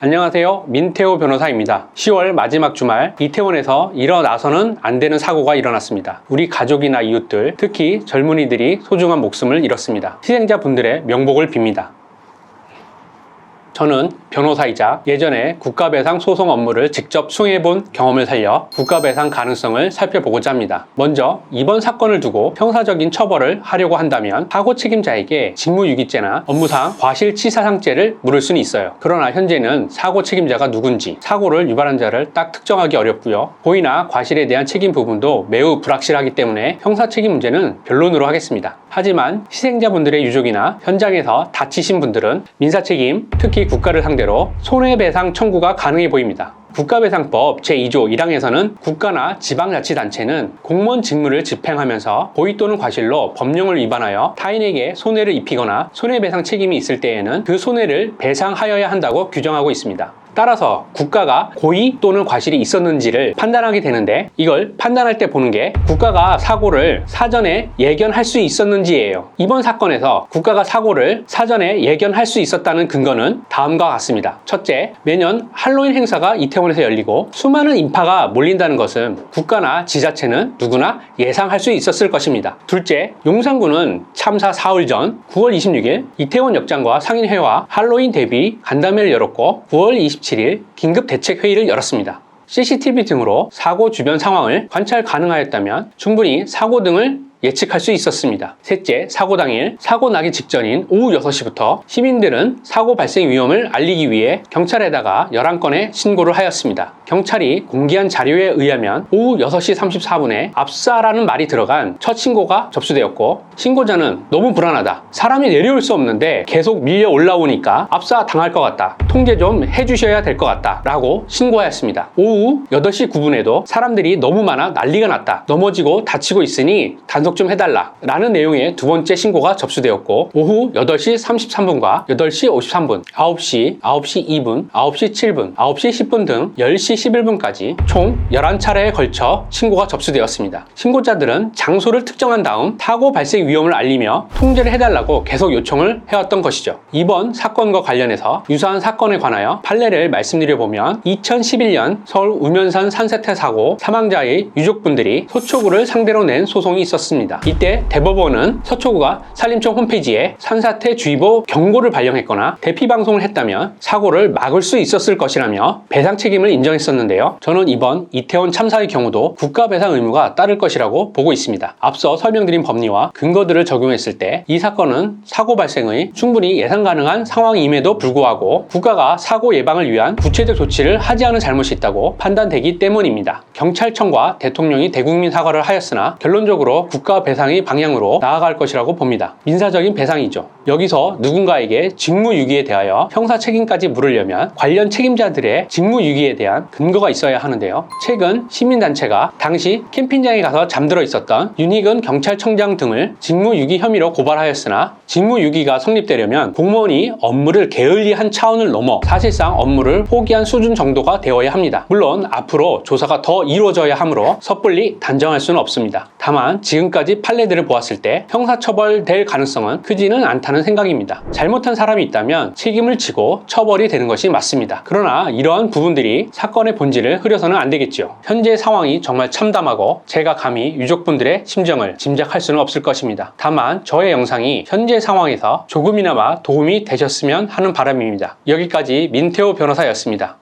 안녕하세요. 민태호 변호사입니다. 10월 마지막 주말 이태원에서 일어나서는 안 되는 사고가 일어났습니다. 우리 가족이나 이웃들, 특히 젊은이들이 소중한 목숨을 잃었습니다. 희생자분들의 명복을 빕니다. 저는 변호사이자 예전에 국가배상 소송 업무를 직접 수행해본 경험을 살려 국가배상 가능성을 살펴보고자 합니다. 먼저 이번 사건을 두고 형사적인 처벌을 하려고 한다면 사고 책임자에게 직무유기죄나 업무상 과실치사상죄를 물을 수는 있어요. 그러나 현재는 사고 책임자가 누군지, 사고를 유발한 자를 딱 특정하기 어렵고요. 고의나 과실에 대한 책임 부분도 매우 불확실하기 때문에 형사책임 문제는 변론으로 하겠습니다. 하지만 희생자분들의 유족이나 현장에서 다치신 분들은 민사책임, 특히 국가를 상대로 손해배상 청구가 가능해 보입니다. 국가배상법 제2조 1항에서는 국가나 지방자치단체는 공무원 직무를 집행하면서 고의 또는 과실로 법령을 위반하여 타인에게 손해를 입히거나 손해배상 책임이 있을 때에는 그 손해를 배상하여야 한다고 규정하고 있습니다. 따라서 국가가 고의 또는 과실이 있었는지를 판단하게 되는데, 이걸 판단할 때 보는 게 국가가 사고를 사전에 예견할 수 있었는지예요. 이번 사건에서 국가가 사고를 사전에 예견할 수 있었다는 근거는 다음과 같습니다. 첫째, 매년 할로윈 행사가 이태원에서 열리고 수많은 인파가 몰린다는 것은 국가나 지자체는 누구나 예상할 수 있었을 것입니다. 둘째, 용산구는 참사 사흘 전 9월 26일 이태원 역장과 상인회와 할로윈 대비 간담회를 열었고 9월 27일 긴급대책회의를 열었습니다. CCTV 등으로 사고 주변 상황을 관찰 가능하였다면 충분히 사고 등을 예측할 수 있었습니다. 셋째, 사고 당일 사고 나기 직전인 오후 6시부터 시민들은 사고 발생 위험을 알리기 위해 경찰에다가 11건의 신고를 하였습니다. 경찰이 공개한 자료에 의하면 오후 6시 34분에 압사라는 말이 들어간 첫 신고가 접수되었고, 신고자는 너무 불안하다, 사람이 내려올 수 없는데 계속 밀려 올라오니까 압사 당할 것 같다, 통제 좀 해주셔야 될 것 같다 라고 신고하였습니다. 오후 8시 9분에도 사람들이 너무 많아 난리가 났다, 넘어지고 다치고 있으니 단속 좀 해달라 라는 내용의 두 번째 신고가 접수되었고, 오후 8시 33분과 8시 53분, 9시, 9시 2분, 9시 7분, 9시 10분 등 10시 11분까지 총 11차례에 걸쳐 신고가 접수되었습니다. 신고자들은 장소를 특정한 다음 사고 발생 위험을 알리며 통제를 해달라고 계속 요청을 해왔던 것이죠. 이번 사건과 관련해서 유사한 사건에 관하여 판례를 말씀드려보면 2011년 서울 우면산 산세태 사고 사망자의 유족분들이 서초구를 상대로 낸 소송이 있었습니다. 이때 대법원은 서초구가 산림청 홈페이지에 산사태 주의보 경고를 발령했거나 대피 방송을 했다면 사고를 막을 수 있었을 것이라며 배상 책임을 인정했었는데요. 저는 이번 이태원 참사의 경우도 국가 배상 의무가 따를 것이라고 보고 있습니다. 앞서 설명드린 법리와 근거들을 적용했을 때 이 사건은 사고 발생의 충분히 예상 가능한 상황임에도 불구하고 국가가 사고 예방을 위한 구체적 조치를 하지 않은 잘못이 있다고 판단되기 때문입니다. 경찰청과 대통령이 대국민 사과를 하였으나 결론적으로 국가 배상의 방향으로 나아갈 것이라고 봅니다. 민사적인 배상이죠. 여기서 누군가에게 직무유기에 대하여 형사 책임까지 물으려면 관련 책임자들의 직무유기에 대한 근거가 있어야 하는데요. 최근 시민단체가 당시 캠핑장에 가서 잠들어 있었던 윤희근 경찰청장 등을 직무유기 혐의로 고발하였으나, 직무유기가 성립되려면 공무원이 업무를 게을리한 차원을 넘어 사실상 업무를 포기한 수준 정도가 되어야 합니다. 물론 앞으로 조사가 더 이루어져야 하므로 섣불리 단정할 수는 없습니다. 다만 지금까지 판례들을 보았을 때 형사처벌될 가능성은 크지는 않다는 생각입니다. 잘못한 사람이 있다면 책임을 지고 처벌이 되는 것이 맞습니다. 그러나 이러한 부분들이 사건의 본질을 흐려서는 안 되겠죠. 현재 상황이 정말 참담하고 제가 감히 유족분들의 심정을 짐작할 수는 없을 것입니다. 다만 저의 영상이 현재 상황에서 조금이나마 도움이 되셨으면 하는 바람입니다. 여기까지 민태호 변호사였습니다.